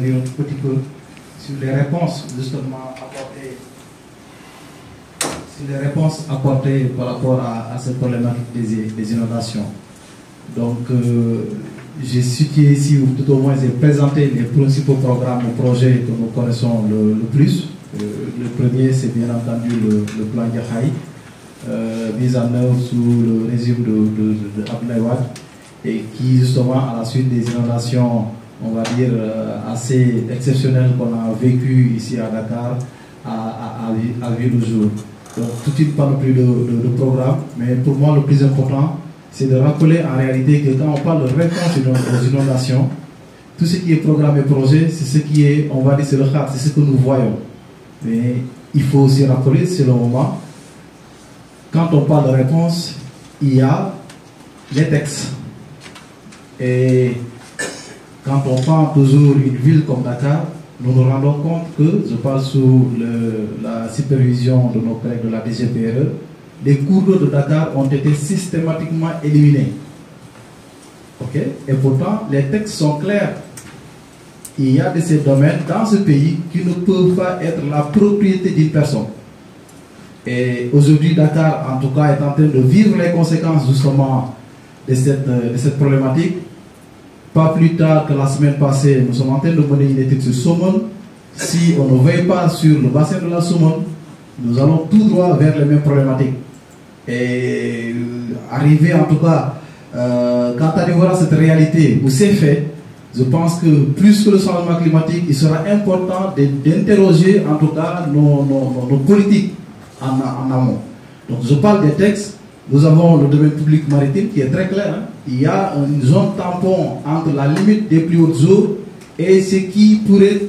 Un petit peu sur les réponses justement apportées, par rapport à cette problématique des inondations. Donc, j'ai situé ici, ou tout au moins j'ai présenté les principaux programmes ou projets que nous connaissons le plus. Le premier, c'est bien entendu le plan Yahaï, mis en œuvre sous le régime de Abdoulaye Wade, et qui justement, à la suite des inondations, on va dire, assez exceptionnelles qu'on a vécues ici à Dakar, a vu le jour. Donc, toute une panoplie de programmes, mais pour moi, le plus important, c'est de rappeler en réalité que quand on parle de réponse aux inondations, tout ce qui est programme et projet, c'est ce qui est, on va dire, c'est le cadre, c'est ce que nous voyons. Mais il faut aussi rappeler, c'est le moment, quand on parle de réponse, il y a les textes. Et quand on prend toujours une ville comme Dakar, nous nous rendons compte que, je parle sous la supervision de nos collègues de la DGPRE, les cours d'eau de Dakar ont été systématiquement éliminés. Okay? Et pourtant, les textes sont clairs. Il y a de ces domaines dans ce pays qui ne peuvent pas être la propriété d'une personne. Et aujourd'hui, Dakar, en tout cas, est en train de vivre les conséquences justement de cette problématique. Pas plus tard que la semaine passée, nous sommes en train de mener une étude sur Somone. Si on ne veille pas sur le bassin de la Somone, nous allons tout droit vers les mêmes problématiques. Et arriver en tout cas, quand on voir cette réalité où c'est fait, je pense que plus que le changement climatique, il sera important d'interroger en tout cas nos politiques en amont. Donc je parle des textes. Nous avons le domaine public maritime qui est très clair. Il y a une zone tampon entre la limite des plus hautes eaux et ce qui pourrait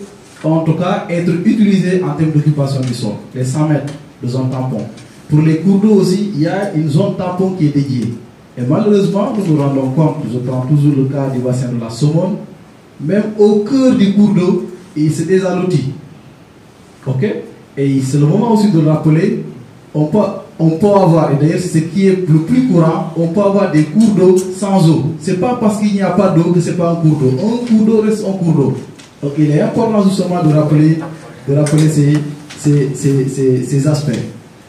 en tout cas être utilisé en termes d'occupation du sol, les 100 mètres de zone tampon. Pour les cours d'eau aussi, il y a une zone tampon qui est dédiée. Et malheureusement, nous nous rendons compte, je prends toujours le cas du bassin de la Somone, même au cœur du cours d'eau, il se désallotit. Ok? Et c'est le moment aussi de le rappeler, on peut avoir, et d'ailleurs c'est ce qui est le plus courant, on peut avoir des cours d'eau sans eau. Ce n'est pas parce qu'il n'y a pas d'eau que ce n'est pas un cours d'eau. Un cours d'eau reste un cours d'eau. Donc il est important justement de rappeler ces aspects.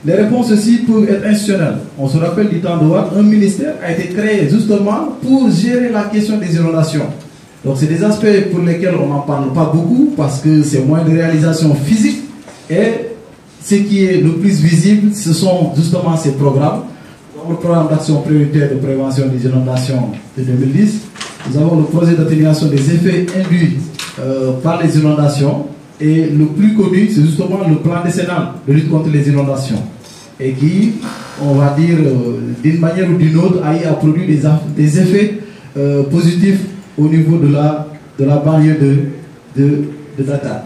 Les réponses aussi peuvent être institutionnelles. On se rappelle du temps de Wade, un ministère a été créé justement pour gérer la question des inondations. Donc c'est des aspects pour lesquels on n'en parle pas beaucoup parce que c'est moins de réalisation physique. Et ce qui est le plus visible, ce sont justement ces programmes. Le programme d'action prioritaire de prévention des inondations de 2010. Nous avons le projet d'atténuation des effets induits par les inondations. Et le plus connu, c'est justement le plan décennal de lutte contre les inondations. Et qui, on va dire, d'une manière ou d'une autre, a produit des effets positifs au niveau de la banlieue de Dakar.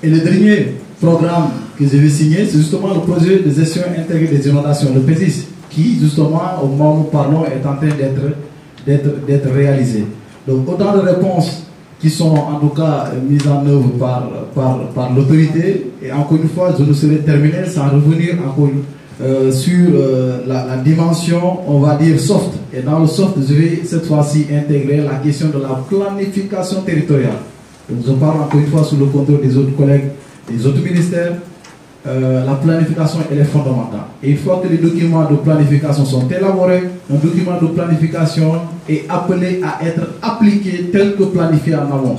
Et le dernier programme que je vais signer, c'est justement le projet de gestion intégrée des inondations, le PESIS, qui justement, au moment où nous parlons, est en train d'être réalisé. Donc autant de réponses qui sont en tout cas mises en œuvre par l'autorité. Et encore une fois, je ne serai terminé sans revenir encore sur la dimension, on va dire, soft. Et dans le soft, je vais cette fois-ci intégrer la question de la planification territoriale. Donc je parle encore une fois sous le contrôle des autres collègues, des autres ministères. La planification, elle est fondamentale. Et une fois que les documents de planification sont élaborés, un document de planification est appelé à être appliqué tel que planifié en amont.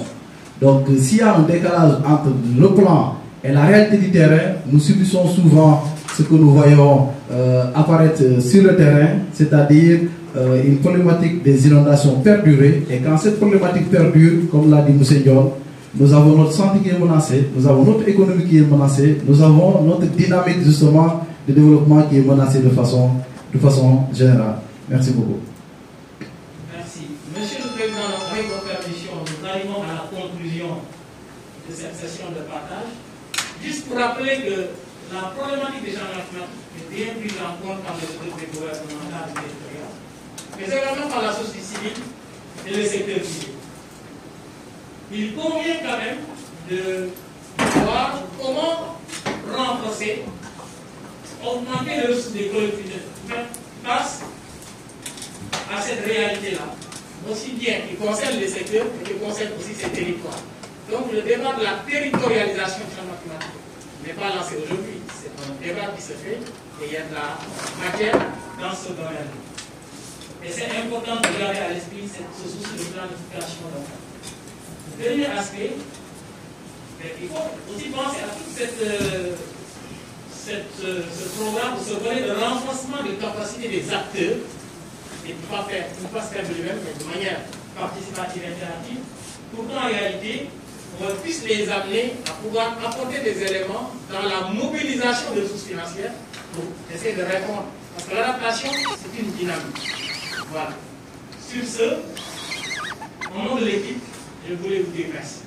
Donc s'il y a un décalage entre le plan et la réalité du terrain, nous subissons souvent ce que nous voyons apparaître sur le terrain, c'est-à-dire une problématique des inondations perdurée. Et quand cette problématique perdure, comme l'a dit M. Dion, nous avons notre santé qui est menacée, nous avons notre économie qui est menacée, nous avons notre dynamique justement de développement qui est menacée de façon générale. Merci beaucoup. Merci. Monsieur le Président, avec votre permission, nous arrivons à la conclusion de cette session de partage. Juste pour rappeler que la problématique des changements climatiques est bien prise en compte par les autorités gouvernementales et territoriales, mais également par la société civile et le secteur privé. Il convient quand même de voir comment renforcer, augmenter les ressources des collectivités face à cette réalité-là, aussi bien qui concerne les secteurs, mais qui concerne aussi ces territoires. Donc le débat de la territorialisation du changement climatique n'est pas lancé aujourd'hui, c'est un débat qui se fait et il y a de la matière dans ce domaine. Et c'est important de garder à l'esprit ce souci de planification locale. Dernier aspect, il faut aussi penser à tout ce programme, ce volet de renforcement des capacités des acteurs, et ne pas se faire de lui-même, mais de manière participative et interactive, pour qu'en réalité, on puisse les amener à pouvoir apporter des éléments dans la mobilisation de ressources financières pour essayer de répondre. Parce que l'adaptation, c'est une dynamique. Voilà. Sur ce, au nom de l'équipe, je voulais vous dire merci.